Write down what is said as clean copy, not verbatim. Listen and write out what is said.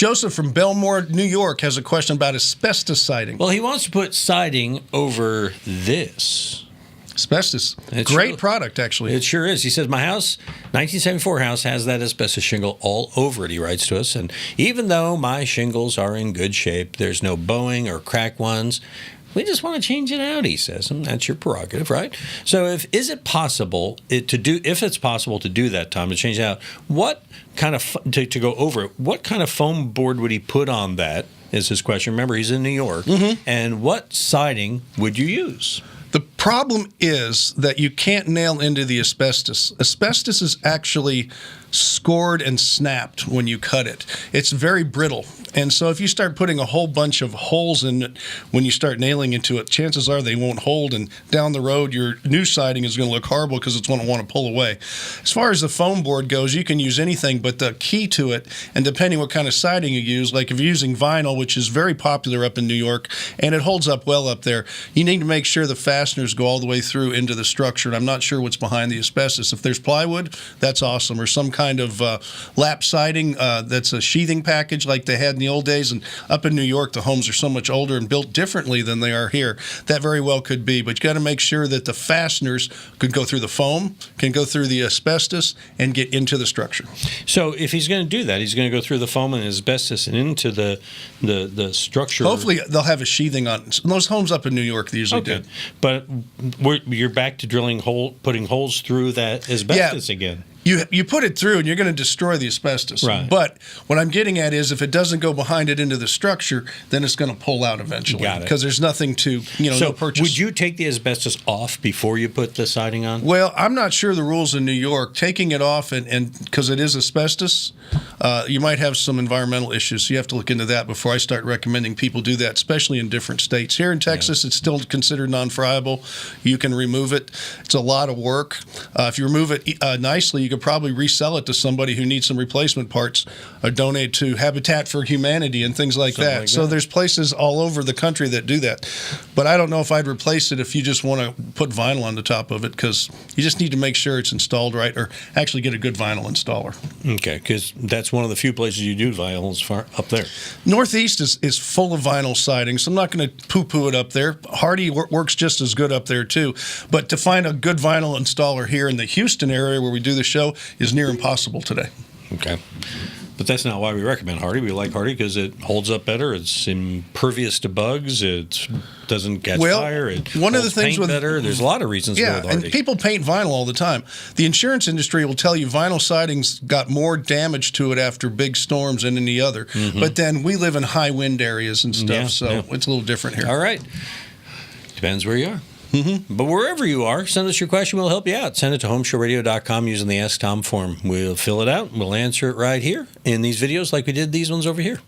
Joseph from Belmore, New York, has a question about asbestos siding. Well, he wants to put siding over this. Asbestos. Great product, actually. It sure is. He says, my house, 1974 house, has that asbestos shingle all over it, he writes to us. And even though my shingles are in good shape, there's no bowing or cracked ones, we just want to change it out, he says. And that's your prerogative, right? So if it's possible to do that, Tom, to change it out, what kind of, to go over it, what kind of foam board would he put on that, is his question. Remember, he's in New York. Mm-hmm. And what siding would you use? The problem is that you can't nail into the asbestos. Asbestos is actually scored and snapped when you cut it. It's very brittle. And so if you start putting a whole bunch of holes in it when you start nailing into it, chances are they won't hold. And down the road, your new siding is going to look horrible because it's going to want to pull away. As far as the foam board goes, you can use anything, but the key to it, and depending what kind of siding you use, like if you're using vinyl, which is very popular up in New York, and it holds up well up there, you need to make sure the fasteners go all the way through into the structure. And I'm not sure what's behind the asbestos. If there's plywood, that's awesome, or some kind of lap siding that's a sheathing package like they had in the old days. And up in New York, the homes are so much older and built differently than they are here. That very well could be, but you got to make sure that the fasteners can go through the foam, can go through the asbestos, and get into the structure. So if he's going to do that, he's going to go through the foam and asbestos and into the structure. Hopefully they'll have a sheathing on those homes up in New York. They usually do. But you're back to putting holes through that asbestos again. You put it through and you're going to destroy the asbestos. Right. But what I'm getting at is if it doesn't go behind it into the structure, then it's going to pull out eventually. Got it. Because there's nothing to, no purchase. Would you take the asbestos off before you put the siding on? Well, I'm not sure the rules in New York. Taking it off and because it is asbestos, you might have some environmental issues. So you have to look into that before I start recommending people do that, especially in different states. Here in Texas, it's still considered non-friable. You can remove it. It's a lot of work. If you remove it nicely, you could probably resell it to somebody who needs some replacement parts or donate to Habitat for Humanity and things like that. So there's places all over the country that do that. But I don't know if I'd replace it if you just want to put vinyl on the top of it, because you just need to make sure it's installed right, or actually get a good vinyl installer. Okay, because that's one of the few places you do vinyl is far up there. Northeast is full of vinyl siding, so I'm not going to poo-poo it up there. Hardie works just as good up there too. But to find a good vinyl installer here in the Houston area where we do the show is near impossible today. Okay. But that's not why we recommend Hardie. We like Hardie because it holds up better. It's impervious to bugs. It doesn't catch fire. It one of the things paint better. There's a lot of reasons to go with Hardie. And people paint vinyl all the time. The insurance industry will tell you vinyl siding's got more damage to it after big storms than any other. Mm-hmm. But then we live in high wind areas and stuff, it's a little different here. All right. Depends where you are. Mm-hmm. But wherever you are, send us your question. We'll help you out. Send it to HomeShowRadio.com using the Ask Tom form. We'll fill it out. We'll answer it right here in these videos like we did these ones over here.